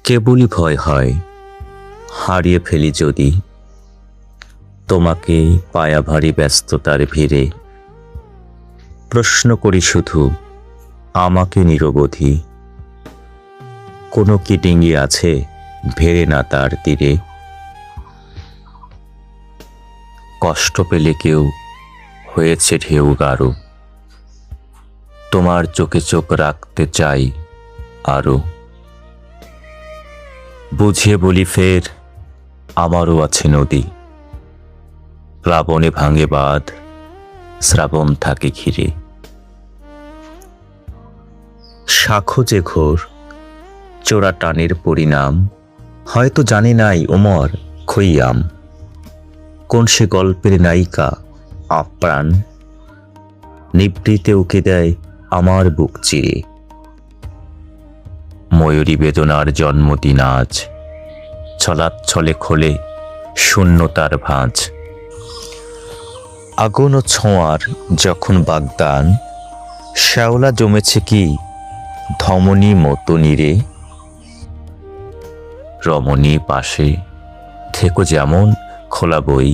কেবলই ভয় হয় হারিয়ে ফেলি যদি তোমাকে পায়াভারী ব্যস্ততার ভিড়ে। প্রশ্ন করি শুধু আমাকে নিরবধি, কোনো কি ডিঙ্গি আছে ভেড়ে না তার তীরে? কষ্ট পেলে কেউ হয়েছে ঢেউ গাঢ়, তোমার চোখে চোখ রাখতে চাই আরো। বুঝিয়ে বলি ফের আমারও আছে নদী, প্লাবনে ভাঙে বাঁধ, শ্রাবণ থাকে ঘিরে। শাখো যে ঘোর চোরা টানের পরিণাম, হয়তো জানি নাই ওমর খৈয়াম। কোন সে গল্পের নায়িকা আপ্রাণ, নিবৃতে উকে দেয় আমার বুক চিরে। ময়ূরী বেদনার জন্মদিন আজ, ছলাচ্ছলে খোলে শূন্যতার ভাঁজ। আগুন ও ছোঁয়ার যখন বাগদান, শ্যাওলা জমেছে কি ধমনী মতো নীরে। রমণী পাশে থেকো যেমন খোলা বই,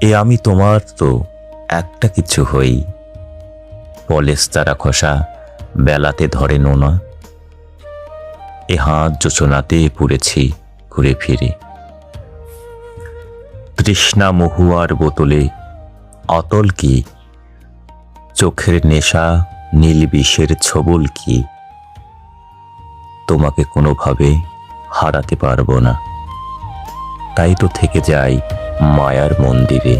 এ আমি তোমার তো একটা কিছু হই। পলেস্তারা খসা বেলাতে ধরে নোনা, এ হাত যোচনাতে পুড়েছি ঘুরে ফিরে। তৃষ্ণা মহুয়ার বোতলে অতল কি, চোখের নেশা নীল বিষের ছবল কি। তোমাকে কোনোভাবে হারাতে পারবো না, তাই তো থেকে যাই মায়ার মন্দিরে।